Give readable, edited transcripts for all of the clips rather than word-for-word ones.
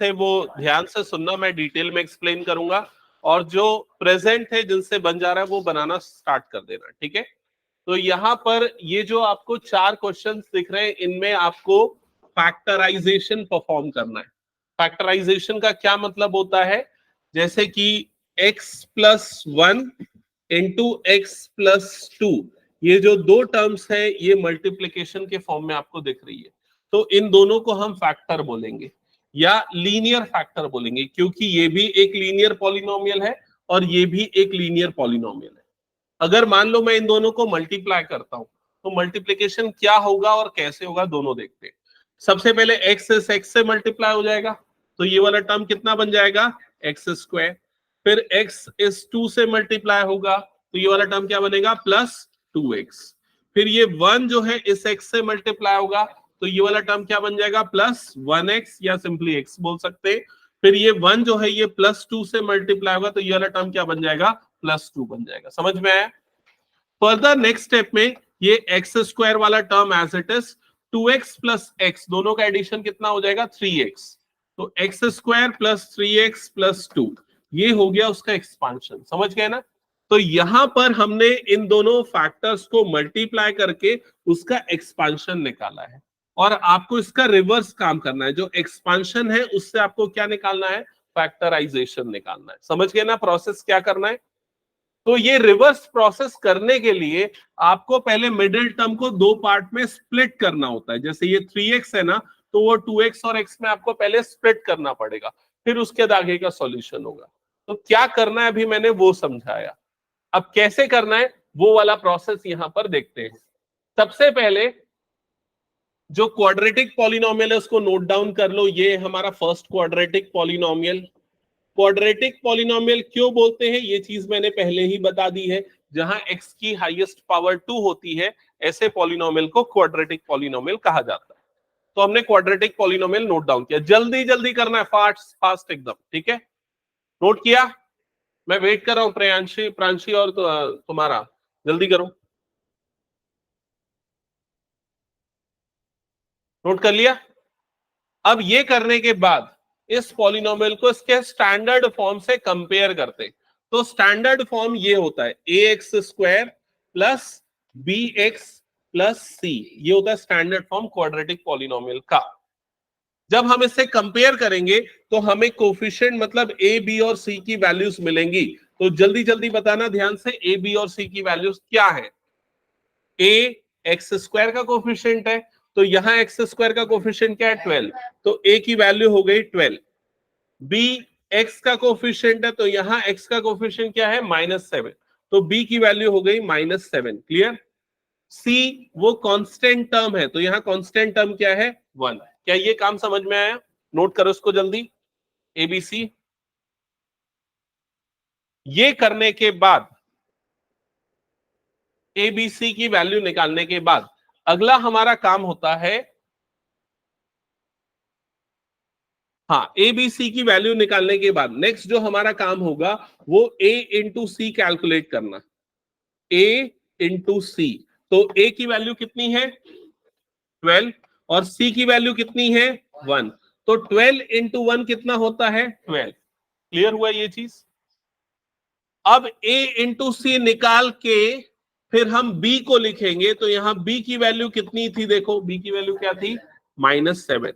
थे वो ध्यान से सुनना, मैं डिटेल में एक्सप्लेन करूंगा, और जो प्रेजेंट है जिनसे बन जा रहा है वो बनाना स्टार्ट कर देना, ठीक है। तो यहाँ पर ये जो आपको 4 क्वेश्चंस दिख रहे हैं, इनमें आपको फैक्टराइजेशन परफॉर्म करना है। फैक्टराइजेशन का क्या मतलब होता है, जैसे कि x+1 इंटू x+2, ये जो दो टर्म्स है ये मल्टीप्लिकेशन के फॉर्म में आपको दिख रही है, तो इन दोनों को हम फैक्टर बोलेंगे या लीनियर फैक्टर बोलेंगे, क्योंकि ये भी एक लीनियर पॉलिनोमियल है और ये भी एक लीनियर पॉलिनोमियल है। अगर मान लो मैं इन दोनों को मल्टीप्लाई करता हूं तो मल्टीप्लिकेशन क्या होगा और कैसे होगा दोनों देखते हैं। सबसे पहले x इस x से मल्टीप्लाई हो जाएगा, तो ये वाला टर्म कितना बन जाएगा, x²। फिर x इस 2 से मल्टीप्लाई होगा तो ये वाला टर्म क्या बनेगा, +2x। फिर ये 1 जो है इस x से मल्टीप्लाई होगा तो ये वाला टर्म क्या बन जाएगा, +1x या सिंपली x बोल सकते हैं। फिर ये 1 जो है ये +2 से मल्टीप्लाई होगा तो ये वाला टर्म क्या बन जाएगा, +2 बन जाएगा। समझ में आया। फर्दर नेक्स्ट स्टेप में ये x² वाला term as it is, 2x + x दोनों का एडिशन कितना हो जाएगा, 3x। तो x² + 3x + 2, ये हो गया उसका एक्सपांशन। समझ गए ना। तो यहां पर हमने इन दोनों फैक्टर्स को मल्टीप्लाई करके उसका एक्सपांशन निकाला है, और आपको इसका रिवर्स काम करना है। जो एक्सपांशन है उससे आपको क्या निकालना है, फैक्टराइजेशन निकालना है। समझ गए ना प्रोसेस क्या करना है। तो ये रिवर्स प्रोसेस करने के लिए आपको पहले मिडिल टर्म को दो पार्ट में स्प्लिट करना होता है। जैसे ये 3x है ना, तो वो 2x और x में आपको पहले स्प्लिट करना पड़ेगा, फिर उसके बाद आगे का सॉल्यूशन होगा। तो क्या करना है अभी मैंने वो समझाया, अब कैसे करना है वो वाला प्रोसेस यहां पर देखते हैं। सबसे पहले जो क्वाड्रेटिक पॉलिनोमियल है उसको नोट डाउन कर लो। ये हमारा first quadratic polynomial. Quadratic polynomial क्यों बोलते हैं ये चीज मैंने पहले ही बता दी है। जहां x की हाईएस्ट पावर 2 होती है ऐसे पॉलिनोमियल को क्वाड्रेटिक पॉलिनोमियल कहा जाता है। तो हमने क्वाड्रेटिक पॉलिनोमियल नोट डाउन किया। जल्दी जल्दी करना है, फास्ट फास्ट एकदम, ठीक है। नोट किया, मैं वेट कर रहा हूं प्रियांशी, प्रांशी और तुम्हारा, जल्दी करो। नोट कर लिया। अब ये करने के बाद इस पॉलिनोमियल को इसके स्टैंडर्ड फॉर्म से कंपेयर करते। तो स्टैंडर्ड फॉर्म ये होता है ax² + bx + c, ये होता है स्टैंडर्ड फॉर्म क्वाड्रेटिक पॉलिनोमियल का। जब हम इससे कंपेयर करेंगे तो हमें कोफिशिएंट मतलब a, b और c की वैल्यूज मिलेंगी। तो जल्दी जल्दी बताना ध्यान से, a, b और c की वैल्यूज क्या है। a x² का कोफिशिएंट है, तो यहां x² का कोफिशिएंट क्या है, 12, तो a की वैल्यू हो गई 12। b x का कोफिशिएंट है, तो यहां x का कोफिशिएंट क्या है, -7, तो b की वैल्यू हो गई -7। क्लियर। c वो कांस्टेंट टर्म है, तो यहां कांस्टेंट टर्म क्या है, 1। क्या ये काम समझ में आया। नोट करो इसको जल्दी, ABC। ये करने के बाद ABC की वैल्यू निकालने के बाद अगला हमारा काम होता है, हाँ, ABC की वैल्यू निकालने के बाद नेक्स्ट जो हमारा काम होगा वो A इंटू C कैलकुलेट करना। A इंटू C, तो A की वैल्यू कितनी है, 12, और C की वैल्यू कितनी है, 1, तो 12 इंटू 1 कितना होता है, 12। क्लियर हुआ ये चीज। अब A इंटू C निकाल के फिर हम B को लिखेंगे, तो यहां B की वैल्यू कितनी थी, देखो B की वैल्यू क्या थी, -7।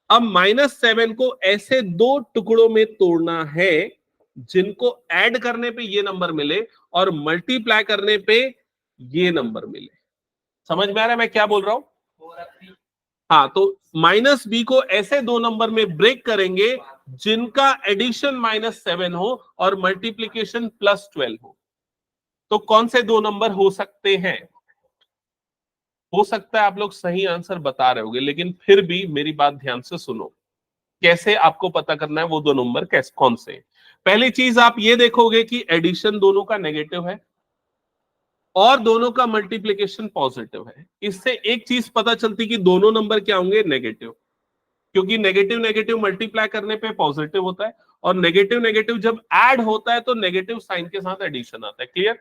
अब -7 को ऐसे दो टुकड़ों में तोड़ना है जिनको ऐड करने पे ये नंबर मिले और मल्टीप्लाई करने पे ये नंबर मिले। समझ में आ रहा है मैं क्या बोल रहा हूं। हाँ, तो -b को ऐसे दो नंबर में ब्रेक करेंगे जिनका एडिशन -7 हो और मल्टीप्लीकेशन +12 हो। तो कौन से दो नंबर हो सकते हैं। हो सकता है आप लोग सही आंसर बता रहे होगे, लेकिन फिर भी मेरी बात ध्यान से सुनो। कैसे आपको पता करना है वो दो नंबर कैसे कौन से। पहली चीज आप ये देखोगे कि एडिशन दोनों का नेगेटिव है और दोनों का मल्टीप्लिकेशन पॉजिटिव है। इससे एक चीज पता चलती कि दोनों नंबर क्या होंगे, नेगेटिव, क्योंकि नेगेटिव नेगेटिव मल्टीप्लाई करने पे पॉजिटिव होता है और नेगेटिव नेगेटिव जब ऐड होता है तो नेगेटिव साइन के साथ एडिशन आता है। क्लियर।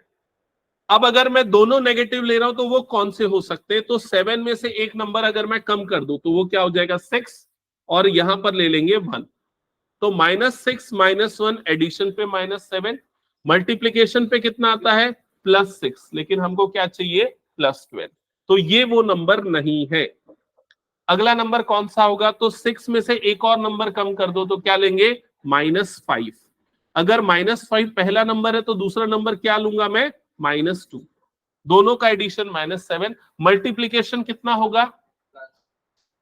अब अगर मैं दोनों नेगेटिव ले रहा हूं तो वो कौन से हो सकते हैं, तो 7 में से एक नंबर अगर मैं कम कर दूं तो वो क्या हो जाएगा, 6, और यहां पर ले लेंगे 1। तो -6 -1 एडिशन पे -7, मल्टीप्लीकेशन पे कितना आता है +6, लेकिन हमको क्या चाहिए +12। तो ये वो नंबर नहीं है। अगला नंबर कौन सा होगा, तो 6 में से एक और नंबर कम कर दो तो क्या लेंगे -5। अगर -5 पहला नंबर है तो दूसरा नंबर क्या लूंगा मैं -2। दोनों का एडिशन -7, मल्टीप्लीकेशन कितना होगा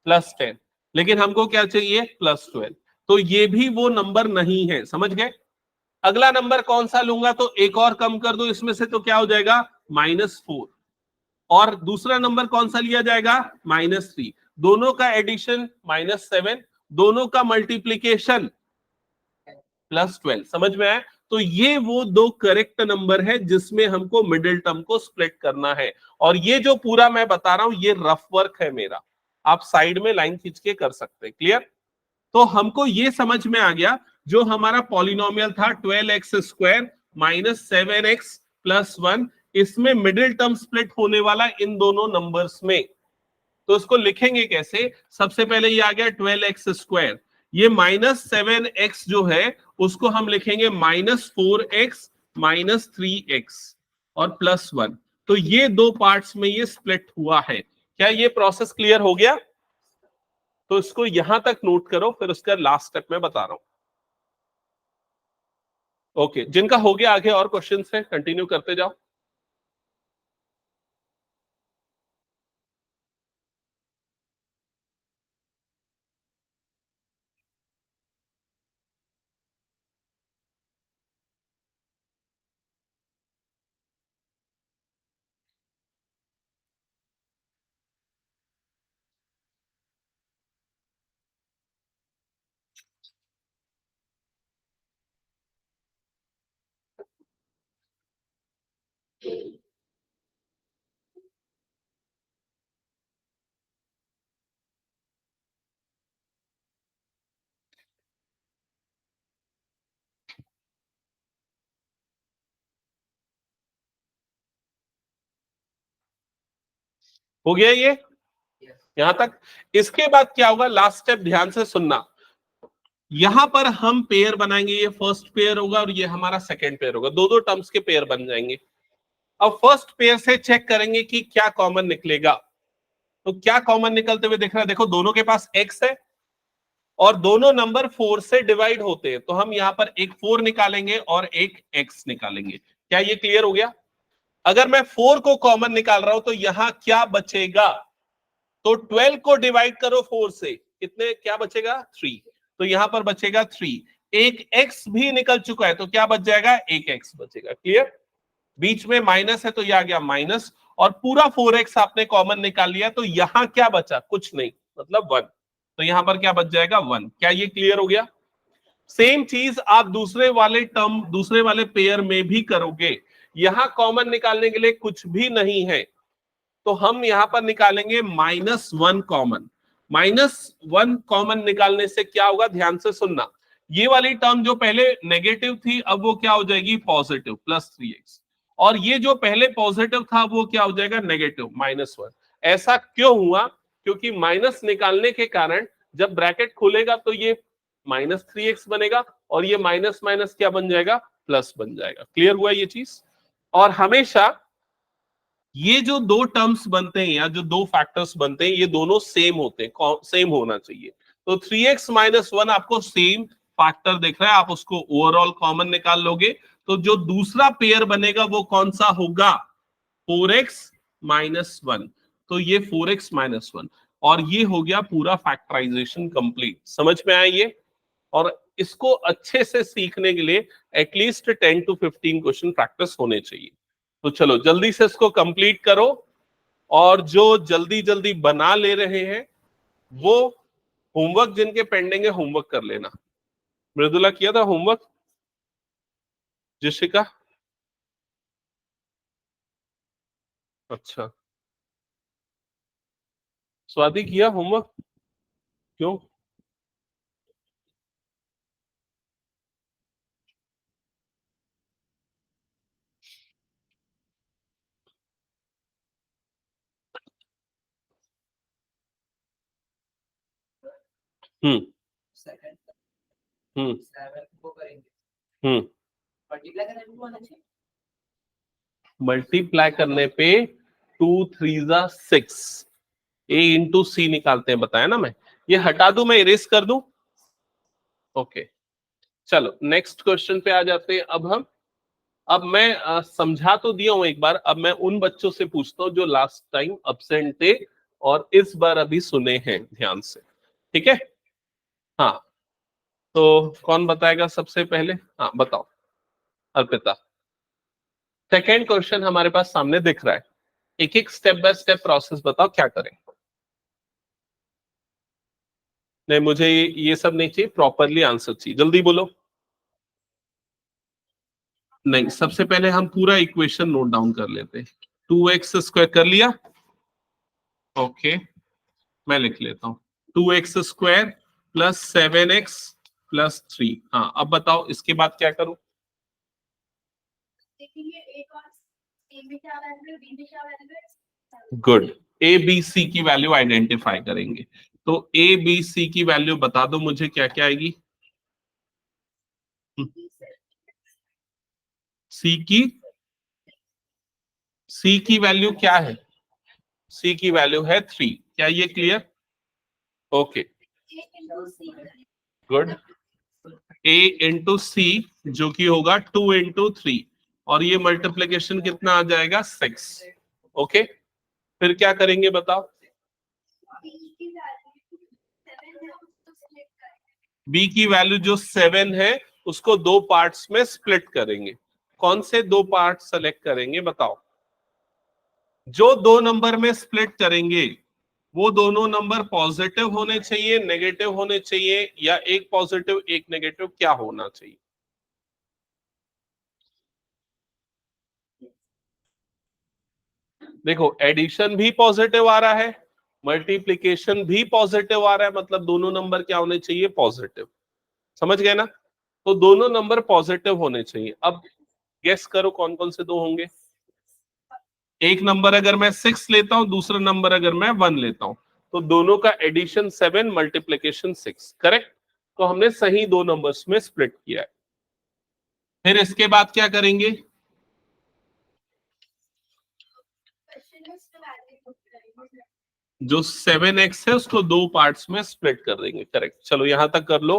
+10, लेकिन हमको क्या चाहिए +12। तो ये भी वो नंबर नहीं है, समझ गए। अगला नंबर कौन सा लूंगा, तो एक और कम कर दो इसमें से तो क्या हो जाएगा -4, और दूसरा नंबर कौन सा लिया जाएगा -3। दोनों का एडिशन -7, दोनों का मल्टीप्लीकेशन +12, समझ में आया। तो ये वो दो करेक्ट नंबर है जिसमें हमको मिडिल टर्म को स्प्लिट करना है। और ये जो पूरा मैं बता रहा हूं ये रफ वर्क है मेरा, आप साइड में लाइन खींच के कर सकते हैं। क्लियर। तो हमको ये समझ में आ गया, जो हमारा पॉलिनोमियल था 12x² -7x +1, इसमें मिडिल टर्म स्प्लिट होने वाला इन दोनों नंबर्स में। तो इसको लिखेंगे कैसे, सबसे पहले ये आ गया 12x², ये -7x जो है उसको हम लिखेंगे -4x -3x और +1। तो ये दो पार्ट्स में ये स्प्लिट हुआ है। क्या ये प्रोसेस क्लियर हो गया। तो इसको यहां तक नोट करो, फिर उसका लास्ट स्टेप में बता रहा हूं। ओके, जिनका हो गया आगे और क्वेश्चन है कंटिन्यू करते जाओ। हो गया ये यहां तक। इसके बाद क्या होगा, लास्ट स्टेप ध्यान से सुनना। यहां पर हम पेयर बनाएंगे, ये फर्स्ट पेयर होगा और ये हमारा सेकंड पेयर होगा, दो दो टर्म्स के पेयर बन जाएंगे। अब फर्स्ट पेयर से चेक करेंगे कि क्या कॉमन निकलेगा। तो क्या कॉमन निकलते हुए दिख रहा है, देखो दोनों के पास x है और दोनों नंबर 4 से डिवाइड होते हैं, तो हम यहां पर एक 4 निकालेंगे और एक x निकालेंगे। क्या ये क्लियर हो गया। अगर मैं 4 को कॉमन निकाल रहा हूं तो यहां क्या बचेगा, तो 12 को डिवाइड करो 4 से, कितने क्या बचेगा 3, तो यहां पर बचेगा 3। एक x भी निकल चुका है तो क्या बच जाएगा, एक x बचेगा। क्लियर। बीच में माइनस है तो यह आ गया माइनस, और पूरा 4x आपने कॉमन निकाल लिया तो यहां क्या बचा, कुछ नहीं, मतलब 1। तो यहां पर क्या बच जाएगा 1। क्या ये क्लियर हो गया। सेम चीज आप दूसरे वाले टर्म दूसरे वाले पेयर में भी करोगे। यहां कॉमन निकालने के लिए कुछ भी नहीं है, तो हम यहां पर निकालेंगे -1 कॉमन। -1 कॉमन निकालने से क्या होगा, ध्यान से सुनना। ये वाली टर्म जो पहले नेगेटिव थी अब वो क्या हो जाएगी पॉजिटिव +3x, और ये जो पहले पॉजिटिव था वो क्या हो जाएगा नेगेटिव -1। ऐसा क्यों हुआ, क्योंकि माइनस निकालने के कारण जब ब्रैकेट खुलेगा तो ये -3x बनेगा और ये माइनस माइनस क्या बन जाएगा प्लस बन जाएगा। क्लियर हुआ ये चीज। और हमेशा ये जो दो टर्म्स बनते हैं या जो दो फैक्टर्स बनते हैं ये दोनों सेम होते हैं, सेम होना चाहिए। तो 3x -1 आपको सेम फैक्टर दिख रहा है, आप उसको ओवरऑल कॉमन निकाल लोगे तो जो दूसरा पेयर बनेगा वो कौन सा होगा, 4x -1। तो ये 4x -1 और ये हो गया पूरा फैक्टराइजेशन कंप्लीट। समझ में आया ये। और इसको अच्छे से सीखने के लिए एटलीस्ट 10 to 15 क्वेश्चन प्रैक्टिस होने चाहिए। तो चलो जल्दी से इसको कंप्लीट करो, और जो जल्दी जल्दी बना ले रहे हैं वो होमवर्क जिनके पेंडिंग है होमवर्क कर लेना। मृदुला किया था होमवर्क, जिशिका। अच्छा, स्वाति किया होमवर्क, क्यों। हम्म। मल्टीप्लाई करने पे 2 3 6 A इंटू सी निकालते हैं, बताया ना मैं। ये हटा दूं, मैं इरेज कर दूं। ओके चलो नेक्स्ट क्वेश्चन पे आ जाते हैं अब हम। अब मैं समझा तो दिया हूं एक बार, अब मैं उन बच्चों से पूछता हूं जो लास्ट टाइम अब्सेंट थे और इस बार अभी सुने हैं ध्यान से, ठीक है। हाँ तो कौन बताएगा सबसे पहले? हाँ बताओ अर्पिता। सेकेंड क्वेश्चन हमारे पास सामने दिख रहा है, एक एक स्टेप बाय स्टेप प्रोसेस बताओ क्या करें। नहीं मुझे ये सब नहीं चाहिए, प्रॉपरली आंसर चाहिए, जल्दी बोलो। नहीं सबसे पहले हम पूरा इक्वेशन नोट डाउन कर लेते हैं। 2x² कर लिया, ओके मैं लिख लेता हूं 2x² प्लस 7x प्लस 3। हाँ अब बताओ इसके बाद क्या करूं? गुड, ए बी सी की वैल्यू आइडेंटिफाई करेंगे। तो ए बी सी की वैल्यू बता दो मुझे क्या क्या आएगी। सी की वैल्यू क्या है? सी की वैल्यू है 3, क्या ये क्लियर? ओके गुड, ए इंटू सी जो कि होगा 2 इंटू 3 और ये मल्टीप्लीकेशन कितना आ जाएगा 6। ओके फिर क्या करेंगे बताओ। बी की वैल्यू जो 7 है उसको दो पार्ट्स में स्प्लिट करेंगे। कौन से दो पार्ट सेलेक्ट करेंगे बताओ? जो दो नंबर में स्प्लिट करेंगे वो दोनों नंबर पॉजिटिव होने चाहिए, नेगेटिव होने चाहिए, या एक पॉजिटिव एक नेगेटिव, क्या होना चाहिए? देखो एडिशन भी पॉजिटिव आ रहा है, मल्टीप्लीकेशन भी पॉजिटिव आ रहा है, मतलब दोनों नंबर क्या होने चाहिए? पॉजिटिव। समझ गए ना? तो दोनों नंबर पॉजिटिव होने चाहिए। अब गेस करो कौन कौन से दो होंगे। एक नंबर अगर मैं 6 लेता हूं, दूसरा नंबर अगर मैं 1 लेता हूं, तो दोनों का एडिशन 7 मल्टीप्लीकेशन 6, करेक्ट। तो हमने सही दो नंबर्स में स्प्लिट किया है। फिर इसके बाद क्या करेंगे? जो 7x है उसको दो पार्ट्स में स्प्लिट कर देंगे, करेक्ट। चलो यहां तक कर लो।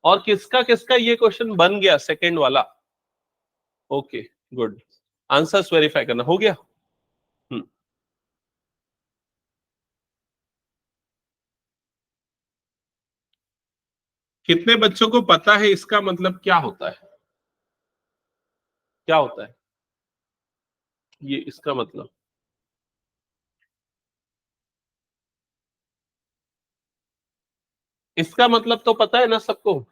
और किसका किसका ये क्वेश्चन बन गया सेकंड वाला? ओके गुड, आंसर्स वेरीफाई करना हो गया। कितने बच्चों को पता है इसका मतलब क्या होता है? क्या होता है ये इसका मतलब? इसका मतलब तो पता है ना सबको,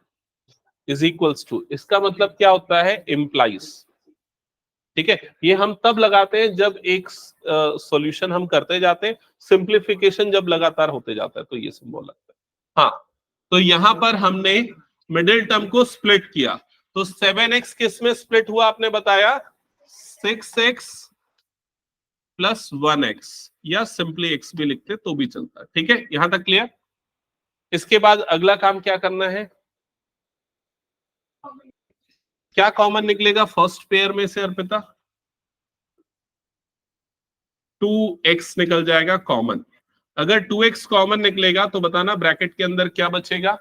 इज इक्वल्स टू, इसका मतलब क्या होता है? इम्प्लाइज। ठीक है, ये हम तब लगाते हैं जब एक सॉल्यूशन हम करते जाते हैं, सिंप्लीफिकेशन जब लगातार होते जाता है तो ये सिंबल लगता है। हाँ तो यहां पर हमने मिडिल टर्म को स्प्लिट किया, तो 7x किस में स्प्लिट हुआ आपने बताया? 6x प्लस 1x, या सिंपली x भी लिखते तो भी चलता है। ठीक है यहां तक क्लियर? इसके बाद अगला काम क्या करना है? क्या कॉमन निकलेगा फर्स्ट पेयर में से अर्पिता? 2x निकल जाएगा कॉमन। अगर 2x कॉमन निकलेगा तो बताना ब्रैकेट के अंदर क्या बचेगा?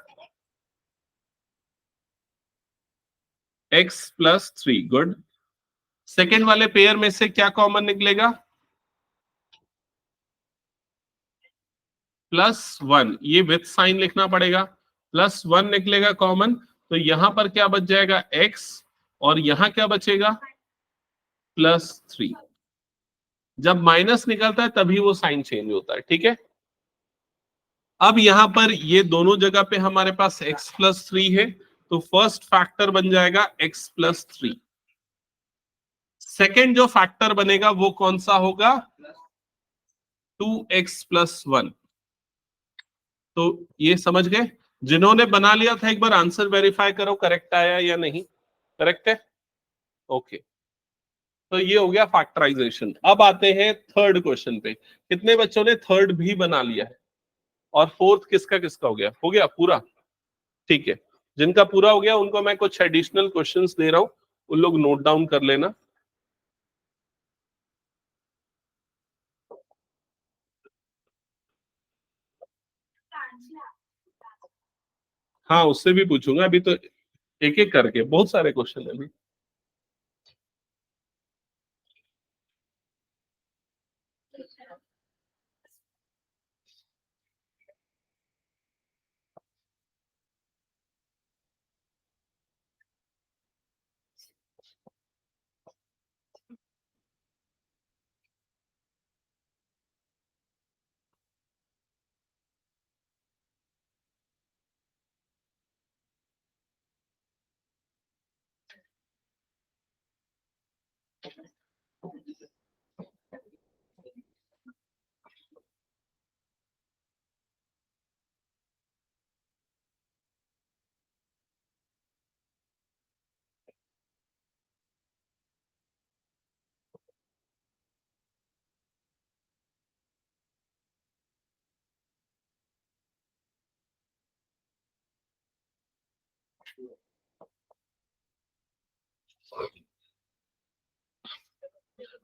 x plus 3, good. सेकेंड वाले पेयर में से क्या कॉमन निकलेगा? +1, ये विथ साइन लिखना पड़ेगा। +1 निकलेगा कॉमन, तो यहां पर क्या बच जाएगा? x, और यहां क्या बचेगा? +3। जब माइनस निकलता है तभी वो साइन चेंज होता है, ठीक है। अब यहां पर ये दोनों जगह पे हमारे पास x+3 है, तो फर्स्ट फैक्टर बन जाएगा x+3। सेकेंड जो फैक्टर बनेगा वो कौन सा होगा? 2x+1। तो ये समझ गए? जिन्होंने बना लिया था एक बार आंसर वेरीफाई करो करेक्ट आया या नहीं। करेक्ट है, ओके। तो ये हो गया फैक्टराइजेशन। अब आते हैं थर्ड क्वेश्चन पे। कितने बच्चों ने थर्ड भी बना लिया है? और फोर्थ किसका किसका हो गया? हो गया पूरा, ठीक है। जिनका पूरा हो गया उनको मैं कुछ एडिशनल क्वेश्चंस दे रहा हूँ, उन लोग नोट डाउन कर लेना। हाँ उससे भी पूछूंगा, अभी तो एक एक करके बहुत सारे क्वेश्चन है अभी।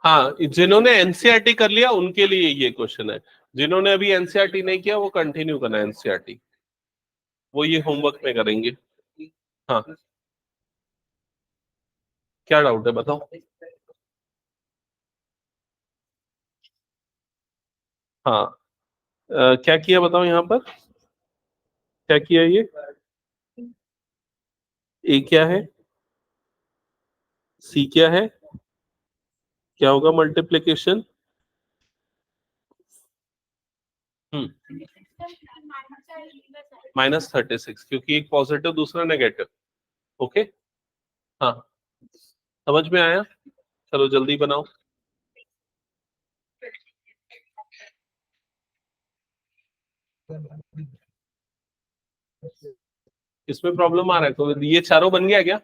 हाँ जिन्होंने एनसीईआरटी कर लिया उनके लिए ये क्वेश्चन है, जिन्होंने अभी एनसीईआरटी नहीं किया वो कंटिन्यू करना है एनसीईआरटी, वो ये होमवर्क में करेंगे। हाँ क्या डाउट है बताओ। हाँ क्या किया बताओ यहाँ पर, क्या किया ये, ए क्या है, सी क्या है, क्या होगा मल्टीप्लीकेशन, -36 क्योंकि एक पॉजिटिव दूसरा नेगेटिव। ओके हाँ समझ में आया, चलो जल्दी बनाओ। इसमें प्रॉब्लम आ रहा है तो ये चारों बन गया क्या,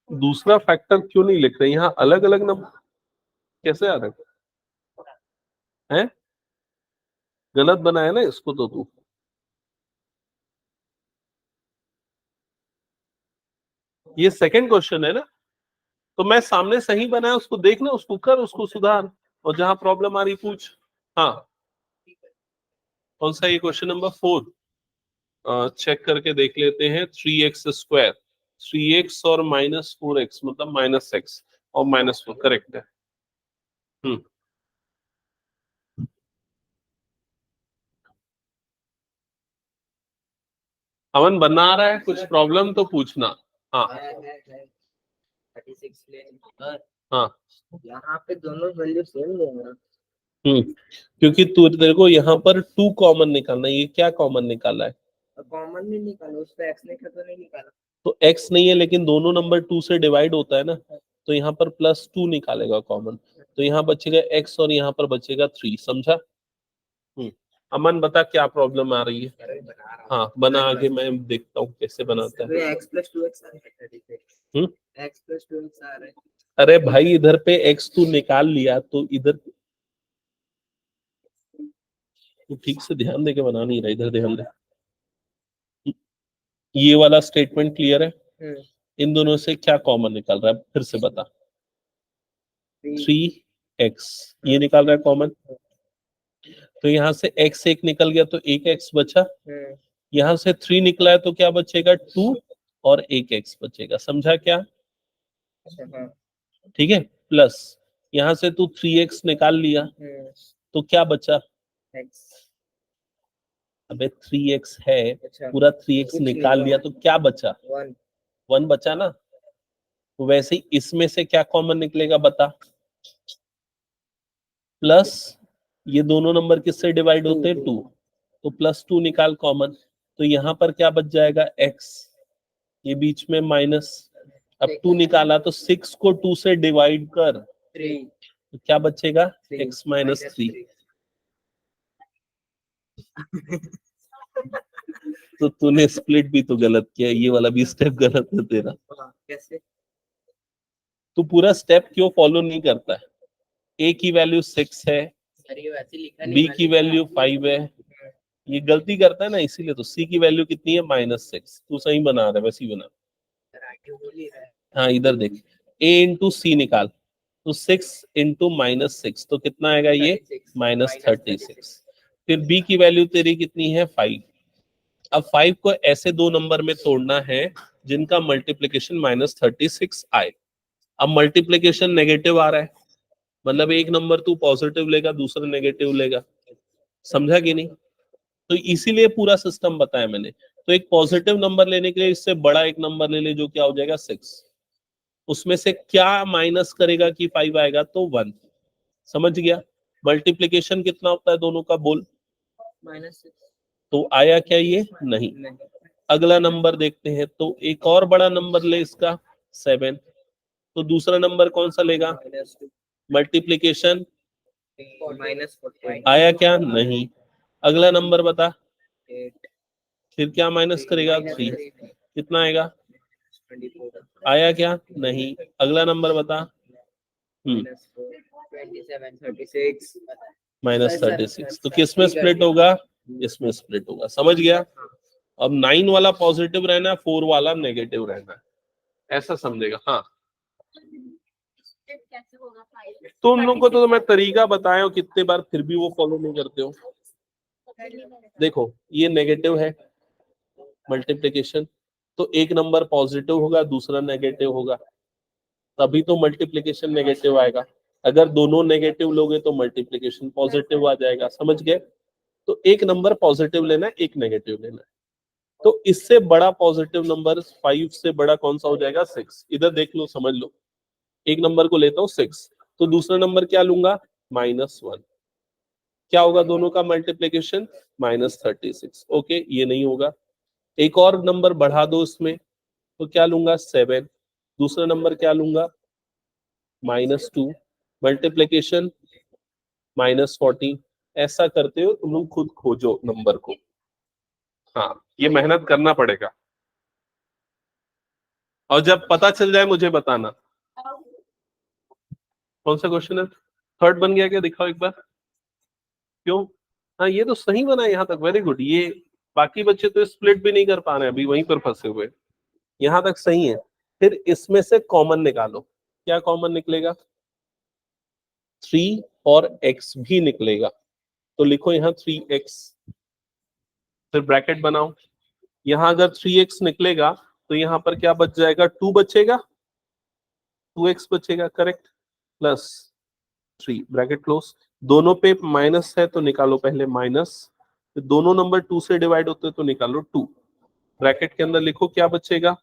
दूसरा फैक्टर क्यों नहीं लिख रहे यहाँ, अलग अलग नंबर कैसे आ रहे हैं, गलत बनाया ना इसको तो तू, ये सेकंड क्वेश्चन है ना, तो मैं सामने सही बनाया उसको देखना, उसको कर, उसको सुधार, और जहां प्रॉब्लम आ रही पूछ। हाँ कौन सा, ये क्वेश्चन नंबर 4 चेक करके देख लेते हैं। 3x², 3x और -4x मतलब -x और -4 करेक्ट है। हम्म अमन बना रहा है, कुछ प्रॉब्लम तो पूछना। हाँ 36 ले। हाँ यहाँ पे दोनों वैल्यू सेम देना। क्योंकि तू तेरे को यहाँ पर 2 कॉमन निकालना है, ये क्या कॉमन निकाला है, कॉमन नहीं निकालो, उस पे एक्स ने तो नहीं निकाला। तो x नहीं है लेकिन दोनों नंबर 2 से डिवाइड होता है ना, तो यहाँ पर +2 निकालेगा कॉमन, तो यहाँ बचेगा x और यहाँ पर बचेगा 3, समझा। अमन बता क्या प्रॉब्लम आ रही है। हाँ बना आगे, मैं देखता हूँ कैसे बनाता है। x + 2x आ रहा है। x + 2x आ रहा है। अरे भाई इधर पे x तू निकाल लिया तो इधर तू ठीक से ध्यान दे के बना नहीं रहा, इधर ध्यान दे। ये वाला स्टेटमेंट क्लियर है, इन दोनों से क्या कॉमन निकल रहा है फिर से बता। 3x ये निकाल रहा है कॉमन, तो यहाँ से x एक निकल गया तो एक x बचा, यहाँ से 3 निकला है तो क्या बचेगा 2 और एक x बचेगा, समझा क्या। ठीक है, प्लस यहाँ से तू 3x निकाल लिया तो क्या बचा, अबे 3x है, पूरा 3x निकाल लिया तो क्या बचा, 1 बचा ना, तो वैसे ही इसमें से क्या कॉमन निकलेगा बता, प्लस ये दोनों नंबर किससे डिवाइड होते हैं 2, तो +2 निकाल कॉमन, तो यहाँ पर क्या बच जाएगा x, ये बीच में माइनस, अब 2 निकाला तो 6 को 2 से डिवाइड कर, तो क्या बचेगा x - 3। तो तूने स्प्लिट भी तो गलत किया, ये वाला भी स्टेप गलत है तेरा। कैसे, तू पूरा स्टेप क्यों फॉलो नहीं करता है, a की वैल्यू 6 है, सर ये वैसे लिखा नहीं, बी मैंने की वैल्यू 5 है, ये गलती करता है ना इसीलिए, तो सी की वैल्यू कितनी है -6, तू सही बना रहा है, वैसे ही बना। सर आगे बोल ही रहा है। हाँ इधर देख, a इंटू सी निकाल, तो 6 इंटू -6 तो कितना आएगा ये -36। फिर b की वैल्यू तेरी कितनी है 5। अब 5 को ऐसे दो नंबर में तोड़ना है जिनका मल्टीप्लिकेशन -36 आए। अब मल्टीप्लिकेशन नेगेटिव आ रहा है, मतलब एक नंबर तू पॉजिटिव लेगा दूसरा नेगेटिव लेगा, समझा कि नहीं? तो इसीलिए पूरा सिस्टम बताया मैंने। तो एक पॉजिटिव नंबर लेने के लिए इससे बड़ा एक नंबर ले ले, जो क्या हो जाएगा 6। उसमें से क्या माइनस करेगा कि 5 आएगा, तो 1। समझ गया? मल्टीप्लिकेशन कितना होता है दोनों का, बोल। -6 तो आया क्या ये? नहीं। अगला नंबर देखते हैं, तो एक और बड़ा नंबर ले इसका 7। तो दूसरा नंबर कौन सा लेगा? -2 मल्टीप्लिकेशन -40 आया क्या? नहीं। अगला नंबर बता, 8 फिर क्या माइनस करेगा? 3। कितना आएगा? 24 आया क्या? नहीं। अगला नंबर बता। -27 36 -36। तो किस में स्प्लिट होगा? इसमें स्प्लिट होगा। समझ गया? अब 9 वाला पॉजिटिव रहना है, 4 वाला नेगेटिव रहना है, ऐसा समझेगा। हाँ तुम लोग को तो मैं तरीका बताया हूं कितने बार, फिर भी वो फॉलो नहीं करते हो। देखो ये नेगेटिव है मल्टीप्लिकेशन, तो एक नंबर पॉजिटिव होगा दूसरा नेगेटिव होगा, तभी तो मल्टीप्लिकेशन नेगेटिव आएगा। अगर दोनों नेगेटिव लोगे तो मल्टीप्लिकेशन पॉजिटिव आ जाएगा। समझ गए? तो एक नंबर पॉजिटिव लेना है, एक नेगेटिव लेना है। तो इससे बड़ा पॉजिटिव नंबर 5 से बड़ा कौन सा हो जाएगा? 6। इधर देख लो, समझ लो। एक नंबर को लेता हूँ 6, तो दूसरा नंबर क्या लूंगा? -1। क्या होगा दोनों का मल्टीप्लिकेशन? -36। ओके, ये नहीं होगा। एक और नंबर बढ़ा दो इसमें, तो क्या लूंगा? 7। दूसरा नंबर क्या लूंगा? -2। मल्टीप्लिकेशन -14। ऐसा करते हो तुम लोग, खुद खोजो नंबर को। हाँ ये मेहनत करना पड़ेगा, और जब पता चल जाए मुझे बताना। कौन सा क्वेश्चन है? थर्ड बन गया क्या? दिखाओ एक बार। क्यों? हाँ ये तो सही बना है यहाँ तक, वेरी गुड। ये बाकी बच्चे तो स्प्लिट भी नहीं कर पा रहे हैं, अभी वहीं पर फंसे हुए। यहाँ तक सही है। फिर इसमें से कॉमन निकालो। क्या कॉमन निकलेगा? 3 और x भी निकलेगा, तो लिखो यहाँ 3x। फिर ब्रैकेट बनाओ। यहाँ अगर 3x निकलेगा तो यहाँ पर क्या बच जाएगा? 2 बचेगा, 2x बचेगा, करेक्ट। Plus 3, bracket close. दोनों पे माइनस है तो निकालो पहले माइनस, फिर दोनों नंबर 2 से डिवाइड होते हैं तो निकालो 2। ब्रैकेट के अंदर लिखो क्या बचेगा?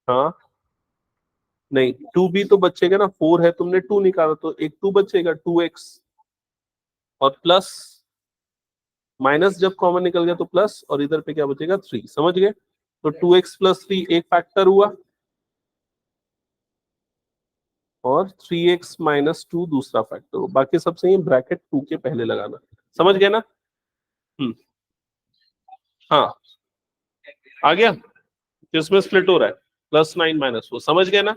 हाँ नहीं, 2 भी तो बचेगा ना, 4 है, तुमने 2 निकाला तो एक 2 बचेगा, 2x। और प्लस माइनस जब कॉमन निकल गया तो प्लस, और इधर पे क्या बचेगा? 3। समझ गए? तो 2x + 3 एक फैक्टर हुआ, और 3x - 2 दूसरा फैक्टर हुआ। बाकी सब सही है, ब्रैकेट 2 के पहले लगाना। समझ गए ना? हाँ आ गया। किसमें स्प्लिट हो रहा है? +9 -4। समझ गए ना?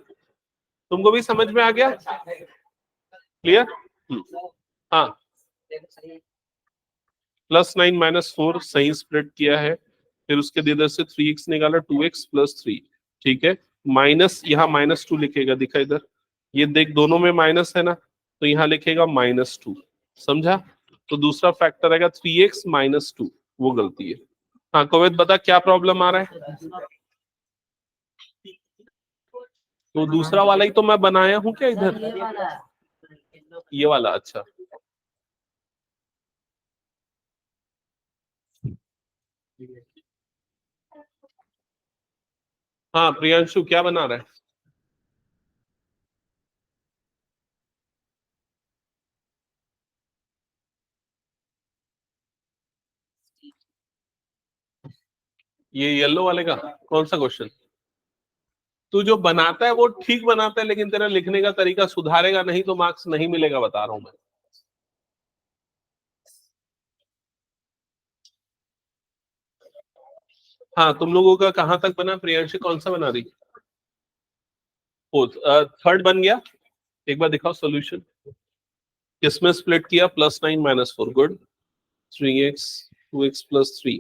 तुमको भी समझ में आ गया? क्लियर? हाँ +9 -4 सही स्प्लिट किया है। फिर उसके इधर से 3x निकाला, 2x + 3। ठीक है, माइनस, यहाँ -2 लिखेगा, दिखा इधर, ये देख दोनों में माइनस है ना, तो यहाँ लिखेगा -2। समझा? तो दूसरा फैक्टर आएगा 3x - 2, वो गलती है। हाँ कवित बता क्या प्रॉब्लम आ रहा है? तो दूसरा वाला ही तो मैं बनाया हूँ क्या इधर? ये वाला, अच्छा। हाँ प्रियांशु क्या बना रहा है? ये येलो वाले का कौन सा क्वेश्चन? तू जो बनाता है वो ठीक बनाता है, लेकिन तेरा लिखने का तरीका सुधारेगा नहीं तो मार्क्स नहीं मिलेगा, बता रहा हूं मैं। हाँ तुम लोगों का कहाँ तक बना? प्रियांशु कौन सा बना रही? फोर्थ, थर्ड बन गया। एक बार दिखाओ सॉल्यूशन। किसमें स्प्लिट किया? +9 -4, गुड। 3x 2x + 3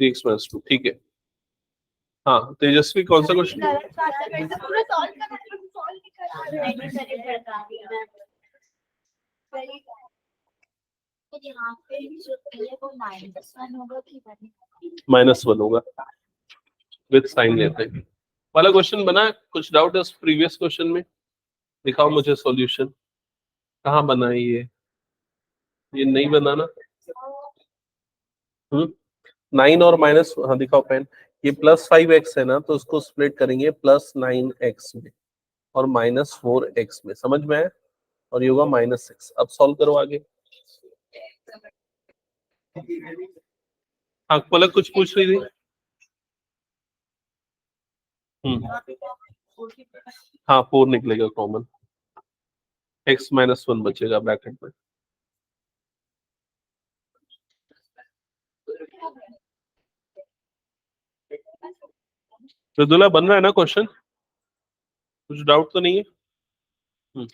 3x - 2, ठीक है। हाँ तेजस्वी, कौन सा क्वेश्चन? -1 होगा, विद साइन लेते हैं। वाला क्वेश्चन बना? कुछ डाउट है उस प्रीवियस क्वेश्चन में? दिखाओ मुझे सॉल्यूशन, कहाँ बना है ये नहीं बना ना? 9 और माइनस, हाँ दिखाओ पेन। ये +5x है ना, तो उसको स्प्लिट करेंगे +9x में और -4x में, समझ में आया? और ये होगा -6। अब सॉल्व करो आगे। हाँ पलक कुछ पूछ रही थी। हाँ 4 निकलेगा कॉमन, x -1 बचेगा ब्रैकेट में। मृदुला बन रहा है ना क्वेश्चन? कुछ डाउट तो नहीं है? हम्म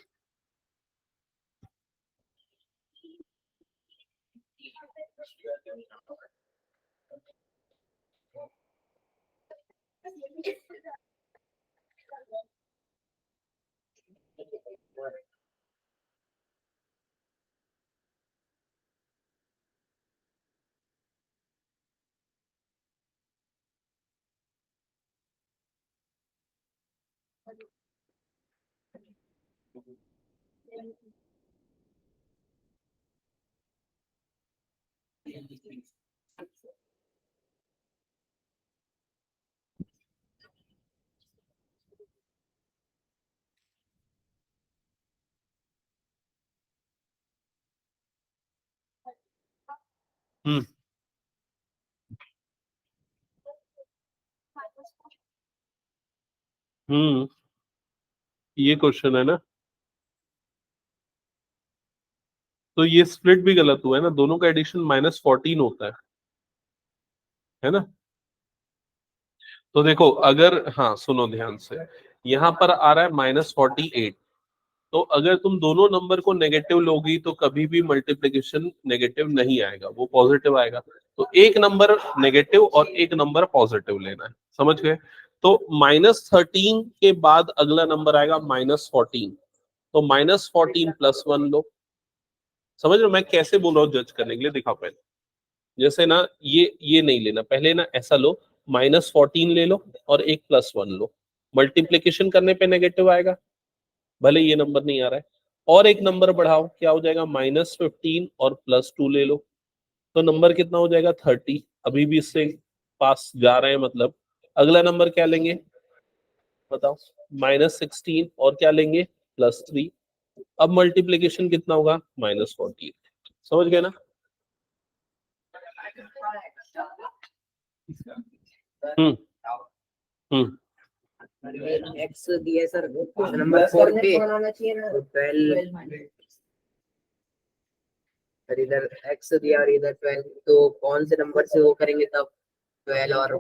हम्म हम्म ये क्वेश्चन है ना, तो ये स्प्लिट भी गलत हुआ है ना, दोनों का एडिशन -14 होता है ना? तो देखो अगर, हाँ सुनो ध्यान से, यहाँ पर आ रहा है -48, तो अगर तुम दोनों नंबर को नेगेटिव लोगी तो कभी भी मल्टीप्लिकेशन नेगेटिव नहीं आएगा, वो पॉजिटिव आएगा। तो एक नंबर नेगेटिव और एक नंबर पॉजिटिव लेना है, समझ गए? तो -13 के बाद अगला नंबर आएगा -14, तो -14 +1 लो। समझ रहे हो मैं कैसे बोल रहा हूँ जज करने के लिए? दिखाओ पहले, जैसे ना ये नहीं लेना, पहले ना ऐसा लो, -14 ले लो और एक +1 लो, मल्टीप्लीकेशन करने पे नेगेटिव आएगा, भले ये नंबर नहीं आ रहा है। और एक नंबर बढ़ाओ, क्या हो जाएगा? -15 और +2 ले लो, तो नंबर कितना हो जाएगा? 30। अभी भी इससे पास जा रहे हैं मतलब। अगला नंबर क्या लेंगे बताओ? -16 और क्या लेंगे? +3। अब मल्टीप्लीकेशन कितना होगा? -14। समझ गए ना? हम्म हम्म एक्स दिया सर नंबर 4 पे, तो 12 और इधर एक्स दिया और इधर 12, तो कौन से नंबर से वो करेंगे तब 12 और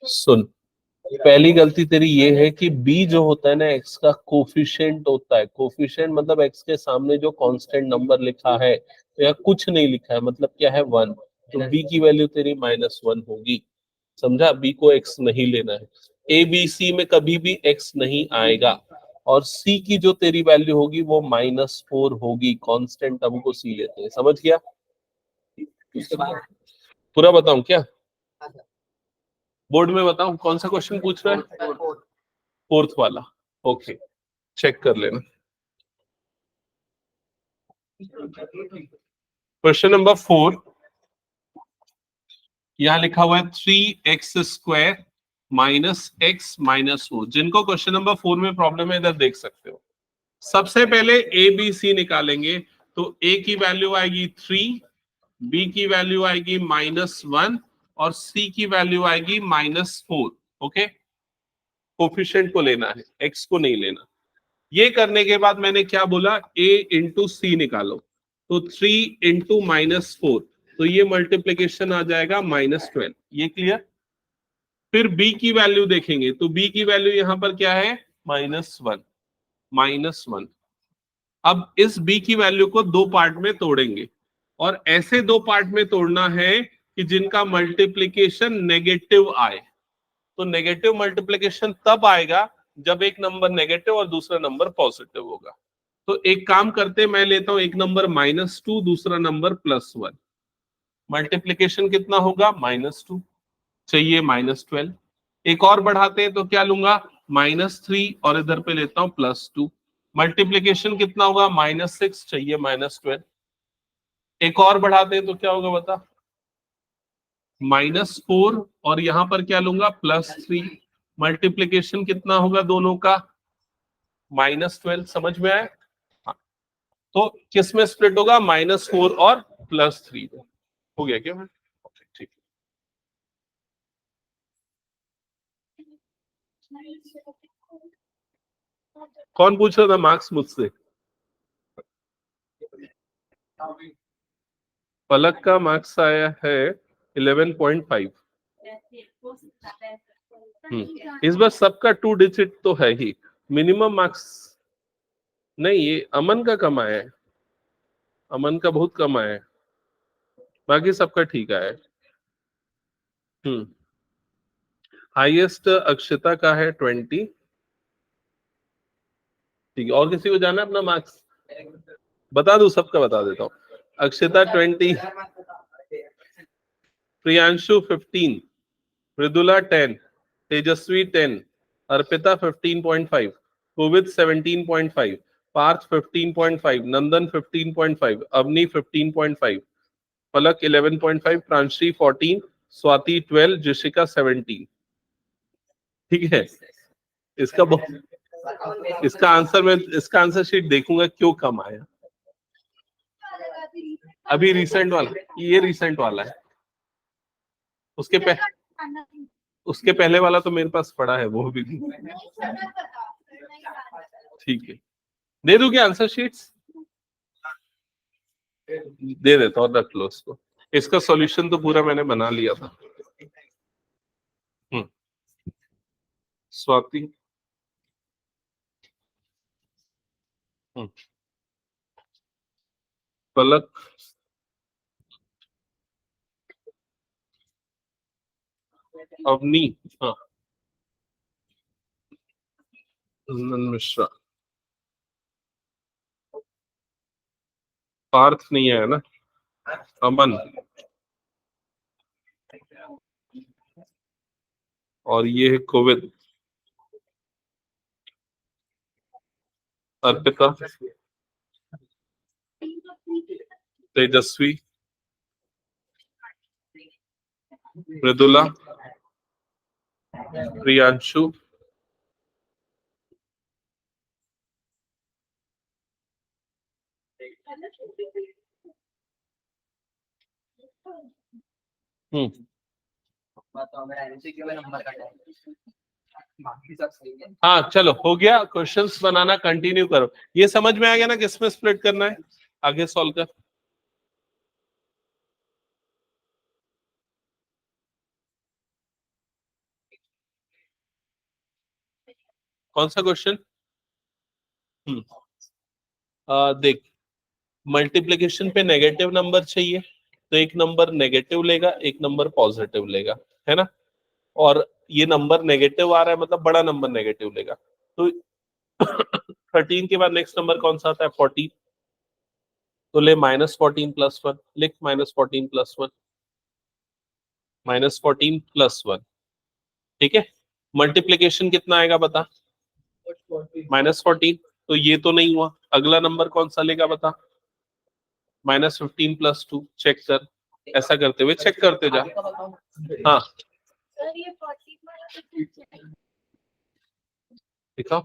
सुन, पहली गलती तेरी ये है कि b जो होता है ना एक्स का कोफिशिएंट होता है। कोफिशिएंट मतलब एक्स के सामने जो कांस्टेंट नंबर लिखा है, तो या कुछ नहीं लिखा है मतलब क्या है? 1, तो b की वैल्यू तेरी -1 होगी। समझा? b को x नहीं लेना है। a b c में कभी भी x नहीं आएगा, और c की जो तेरी वैल्यू होगी वो -4 होगी। कांस्टेंट हमको c लेते हैं, समझ गया? पूरा बताऊं क्या? बोर्ड में बताऊं कौन सा क्वेश्चन पूछ रहा है? फोर्थ वाला, ओके, चेक कर लेना। क्वेश्चन नंबर 4, यहाँ लिखा हुआ है 3x² -x - 4। जिनको क्वेश्चन नंबर 4 में प्रॉब्लम है इधर देख सकते हो। सबसे पहले ए बी सी निकालेंगे, तो a की वैल्यू आएगी 3, b की वैल्यू आएगी -1 और c की वैल्यू आएगी -4। ओके, कोफिशिएंट को लेना है, x को नहीं लेना। ये करने के बाद मैंने क्या बोला? a इंटू सी निकालो, तो 3 इंटू -4, तो ये मल्टीप्लीकेशन आ जाएगा -12। ये क्लियर? फिर b की वैल्यू देखेंगे, तो b की वैल्यू यहां पर क्या है? -1 -1। अब इस b की वैल्यू को दो पार्ट में तोड़ेंगे और ऐसे दो पार्ट में तोड़ना है कि जिनका मल्टीप्लिकेशन नेगेटिव आए। तो नेगेटिव मल्टीप्लिकेशन तब आएगा जब एक नंबर नेगेटिव और दूसरा नंबर पॉजिटिव होगा। तो एक काम करते, मैं लेता हूं एक नंबर -2, दूसरा नंबर +1। मल्टीप्लिकेशन कितना होगा? -2, चाहिए -12। एक और बढ़ाते हैं तो क्या लूंगा? -3 और इधर पे लेता हूं +2। मल्टीप्लिकेशन कितना होगा? -6, चाहिए -12। एक और बढ़ाते हैं तो क्या होगा बता? -4 और यहां पर क्या लूंगा? +3। मल्टीप्लिकेशन कितना होगा दोनों का? -12। समझ में आया? हाँ। तो किस में स्प्लिट होगा? -4 और +3 में। हो गया क्या? ठीक। कौन पूछ रहा था मार्क्स मुझसे? पलक का मार्क्स आया है 11.5। इस बार सबका 2 डिजिट तो है ही। मिनिमम मार्क्स नहीं, ये अमन का कम आया है। अमन का बहुत कम आया है, बाकी सबका ठीक आया है। हाईएस्ट अक्षता का है 20। ठीक है, और किसी को जाना है अपना मार्क्स? बता दो, सबका बता देता हूँ। अक्षता 20, प्रियांशु 15, मृदुला 10, तेजस्वी 10, अर्पिता 15.5, कोविद 17.5, पार्थ 15.5, नंदन 15.5, अवनी 15.5, पलक 11.5, प्रांशी 14, स्वाति 12, जिशिका 17। ठीक है, इसका आंसर मैं इसका आंसर शीट देखूंगा क्यों कम आया। अभी रिसेंट वाला, ये रिसेंट वाला है। उसके पहले वाला तो मेरे पास पड़ा है, वो भी। ठीक है, दे दूं क्या आंसर शीट्स? दे देता हूँ, रख लो उसको। इसका सॉल्यूशन तो पूरा मैंने बना लिया था। स्वाति, पलक, अवनी, हाँ, नंदन मिश्रा, पार्थ नहीं आया ना, अमन, और ये है कोविद, अर्पिता, तेजस्वी, मृदुला, प्रियांशु, हाँ चलो, हो गया। क्वेश्चंस बनाना कंटिन्यू करो। ये समझ में आ गया ना किसमें स्प्लिट करना है? आगे सॉल्व कर। कौन सा क्वेश्चन? देख, मल्टीप्लिकेशन पे नेगेटिव नंबर चाहिए, तो एक नंबर नेगेटिव लेगा, एक नंबर पॉजिटिव लेगा, है ना? और ये नंबर नेगेटिव आ रहा है, मतलब बड़ा नंबर नेगेटिव लेगा। तो 13 के बाद नेक्स्ट नंबर कौन सा आता है? 14। तो ले -14 + 1, लिख -14 + 1, -14 + 1। ठीक है, मल्टीप्लिकेशन कितना आएगा बता? -14। तो ये तो नहीं हुआ, अगला नंबर कौन सा लेगा बता? -15 + 2। चेक कर, ऐसा करते हुए चेक करते जा। हाँ, दिखाओ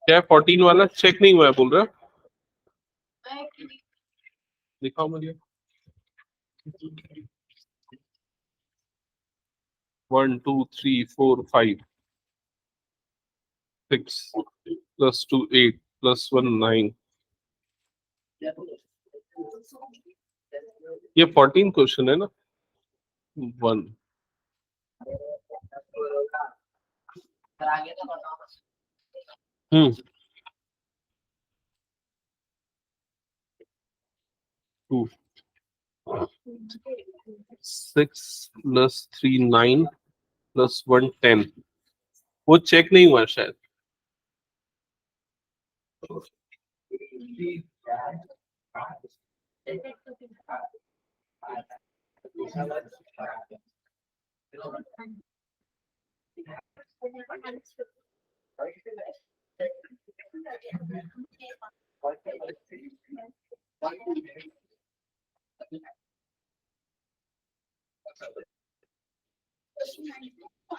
क्या है 14 वाला, चेक नहीं हुआ है बोल रहे हो? दिखाओ मुझे। 1 2 3 4 5 6 + 2 8 + 1 9। ये 14 क्वेश्चन है ना? 1। हम्म 2 6 + 3 9 + 1 10। वो चेक नहीं हुआ शायद।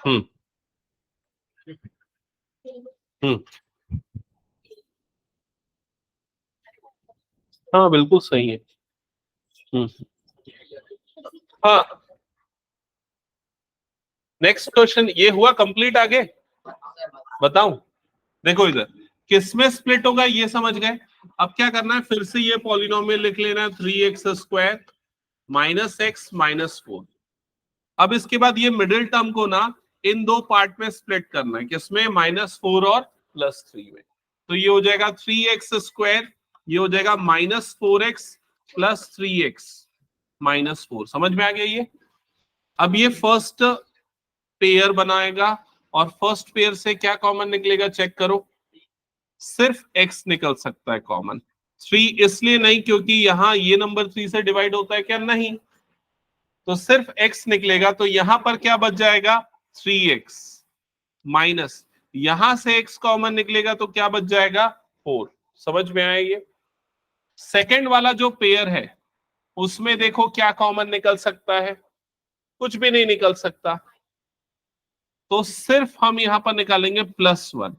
हम्म हम्म हाँ बिल्कुल सही है। हाँ, नेक्स्ट क्वेश्चन ये हुआ कंप्लीट। आगे बताऊं, देखो इधर किसमें स्प्लिट होगा ये समझ गए। अब क्या करना है, फिर से ये पॉलिनोमियल लिख लेना है 3x² - x - 4। अब इसके बाद ये मिडिल टर्म को ना इन दो पार्ट में स्प्लिट करना है, किसमें, -4 और +3 में। तो ये हो जाएगा 3x², ये हो जाएगा -4x + 3x - 4। समझ में आ गया ये। अब ये फर्स्ट पेयर बनाएगा और फर्स्ट पेयर से क्या कॉमन निकलेगा चेक करो। सिर्फ x निकल सकता है कॉमन। 3 इसलिए नहीं क्योंकि यहां ये नंबर 3 से डिवाइड होता है क्या, नहीं। तो सिर्फ x निकलेगा। तो यहां पर क्या बच जाएगा, 3x माइनस, यहां से x कॉमन निकलेगा तो क्या बच जाएगा, 4। समझ में आया ये। सेकंड वाला जो पेयर है उसमें देखो क्या कॉमन निकल सकता है, कुछ भी नहीं निकल सकता। तो सिर्फ हम यहां पर निकालेंगे +1।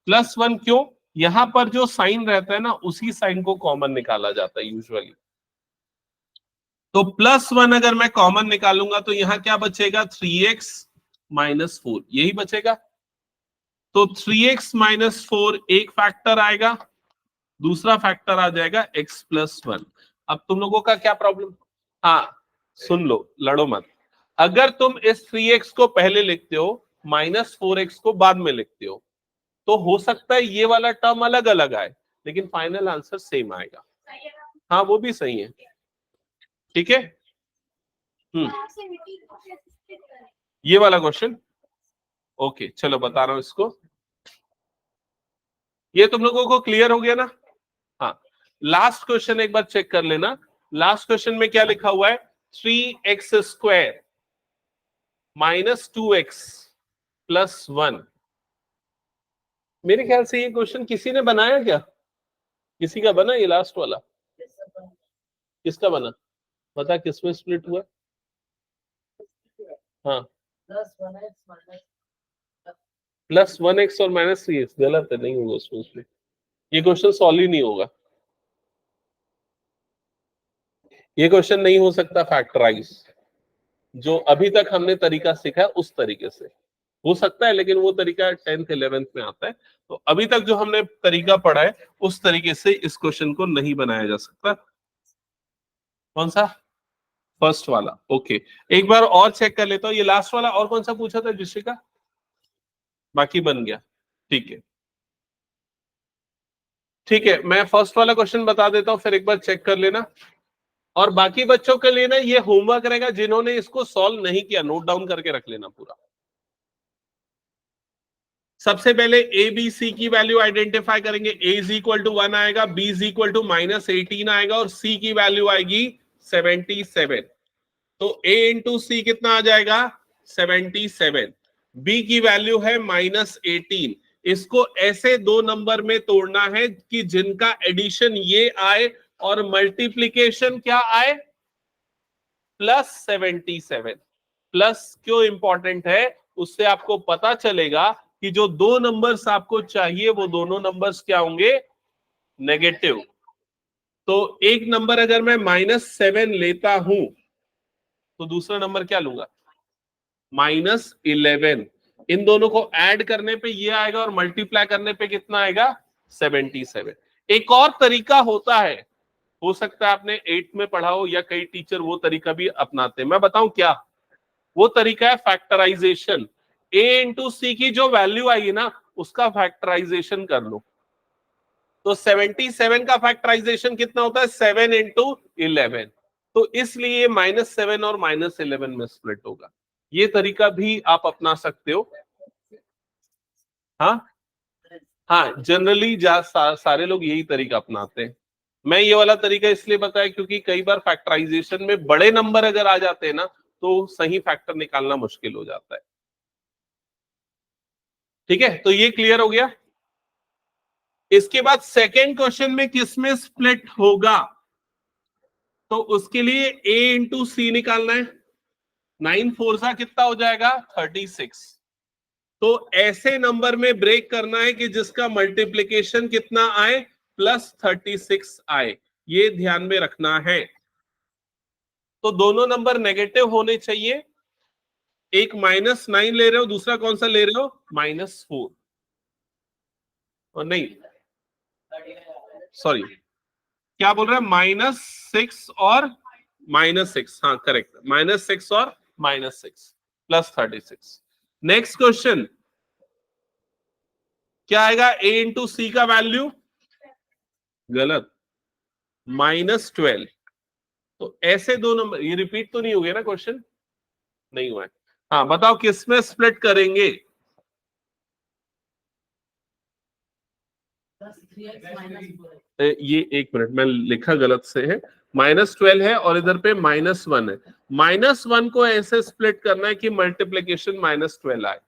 +1 क्यों, यहां पर जो साइन रहता है ना उसी साइन को कॉमन निकाला जाता है यूजुअली। तो +1 अगर मैं कॉमन निकालूंगा तो यहां क्या बचेगा, 3x - 4 यही बचेगा। तो 3x - 4 एक फैक्टर आएगा, दूसरा फैक्टर आ जाएगा x + 1। अब तुम लोगों का क्या प्रॉब्लम, हाँ सुन लो, लड़ो मत। अगर तुम इस 3x को पहले लिखते हो, -4x को बाद में लिखते हो, तो हो सकता है ये वाला टर्म अलग अलग आए, लेकिन फाइनल आंसर सेम आएगा। हाँ वो भी सही है, ठीक है। ये वाला क्वेश्चन, ओके चलो बता रहा हूं इसको। ये तुम लोगों को क्लियर हो गया ना। हाँ, लास्ट क्वेश्चन एक बार चेक कर लेना। लास्ट क्वेश्चन में क्या लिखा हुआ है, 3x² - 2x + 1। मेरे ख्याल से ये क्वेश्चन किसी ने बनाया क्या, किसी का बना ये लास्ट वाला, किसका बना, बता किसमें स्प्लिट हुआ। हाँ, +1x और -3x गलत है, नहीं होगा उसमें split। ये क्वेश्चन सॉल्व ही नहीं होगा, ये क्वेश्चन नहीं हो सकता फैक्टराइज। जो अभी तक हमने तरीका सीखा है उस तरीके से हो सकता है, लेकिन वो तरीका 10th 11th में आता है। तो अभी तक जो हमने तरीका पढ़ा है उस तरीके से इस क्वेश्चन को नहीं बनाया जा सकता। कौन सा, फर्स्ट वाला, ओके। एक बार और चेक कर लेता हूँ, ये लास्ट वाला और कौन सा पूछा था जिससे का, बाकी बन गया, ठीक है। ठीक है, मैं फर्स्ट वाला क्वेश्चन बता देता हूँ, फिर एक बार चेक कर लेना। और बाकी बच्चों के लिए ना ये होमवर्क रहेगा, जिन्होंने इसको सॉल्व नहीं किया नोट डाउन करके रख लेना पूरा। सबसे पहले ए बी सी की वैल्यू आइडेंटिफाई करेंगे। a = 1 आएगा, b = -18 आएगा और c की वैल्यू आएगी 77। तो a इंटू सी कितना आ जाएगा, 77। b की वैल्यू है -18। इसको ऐसे दो नंबर में तोड़ना है कि जिनका एडिशन ये आए और मल्टीप्लीकेशन क्या आए, +77। प्लस क्यों इंपॉर्टेंट है, उससे आपको पता चलेगा कि जो दो नंबर्स आपको चाहिए वो दोनों नंबर्स क्या होंगे, नेगेटिव। तो एक नंबर अगर मैं -7 लेता हूं तो दूसरा नंबर क्या लूंगा, -11। इन दोनों को ऐड करने पे ये आएगा और मल्टीप्लाई करने पे कितना आएगा, 77। एक और तरीका होता है, हो सकता है आपने 8th में पढ़ा हो या कई टीचर वो तरीका भी अपनाते हैं, मैं बताऊं क्या वो तरीका है, फैक्टराइजेशन। a इंटू सी की जो वैल्यू आएगी ना उसका फैक्टराइजेशन कर लो। तो 77 का फैक्टराइजेशन कितना होता है? 7 इंटू 11। तो इसलिए -7 और -11 में स्प्लिट होगा। ये तरीका भी आप अपना सकते हो। हाँ हाँ, जनरली सारे लोग यही तरीका अपनाते हैं। मैं ये वाला तरीका इसलिए बताया क्योंकि कई बार फैक्टराइजेशन में बड़े नंबर अगर आ जाते हैं ना, तो सही फैक्टर निकालना मुश्किल हो जाता है। ठीक है, तो ये क्लियर हो गया। इसके बाद सेकेंड क्वेश्चन में किसमें स्प्लिट होगा? तो उसके लिए a इंटू सी निकालना है। 9 4 सा कितना हो जाएगा? 36। तो ऐसे नंबर में ब्रेक करना है कि जिसका मल्टीप्लीकेशन कितना आए? +36 आए। ये ध्यान में रखना है। तो दोनों नंबर नेगेटिव होने चाहिए। एक -9 ले रहे हो, दूसरा कौन सा ले रहे हो? -4। और नहीं, सॉरी, क्या बोल रहे हैं? -6 और -6। हाँ करेक्ट, -6 और -6 +36। नेक्स्ट क्वेश्चन क्या आएगा? a इंटू सी का वैल्यू गलत, -12। तो ऐसे दो नंबर, ये रिपीट तो नहीं हो गया ना क्वेश्चन? नहीं हुआ है। हाँ बताओ किस में स्प्लिट करेंगे? ये एक मिनट, मैं लिखा गलत से है। -12 है और इधर पे -1 है। -1 को ऐसे स्प्लिट करना है कि मल्टीप्लीकेशन -12 आए।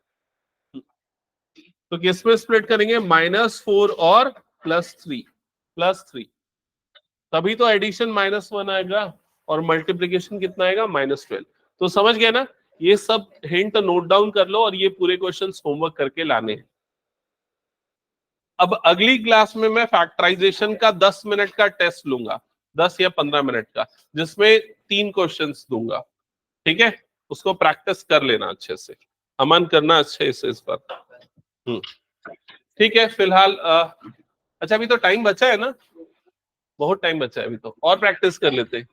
तो किस में स्प्लिट करेंगे? -4 और +3। तभी तो एडिशन -1 आएगा और मल्टीप्लीकेशन कितना आएगा? -12। तो समझ गए ना? ये सब हिंट नोट डाउन कर लो और ये पूरे क्वेश्चन होमवर्क करके लाने हैं। अब अगली क्लास में मैं फैक्टराइजेशन का 10 मिनट का टेस्ट लूंगा, 10 या 15 मिनट का, जिसमें 3 क्वेश्चंस दूंगा। ठीक है, उसको प्रैक्टिस कर लेना अच्छे से, अमन करना अच्छे से इस पर। ठीक है, फिलहाल अच्छा अभी तो टाइम बचा है ना? बहुत टाइम बचा है अभी तो, और प्रैक्टिस कर लेते हैं।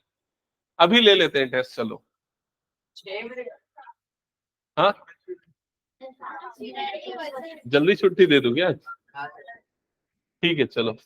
अभी ले लेते हैं टेस्ट, चलो। हाँ, जल्दी छुट्टी दे दूं क्या? ठीक है चलो।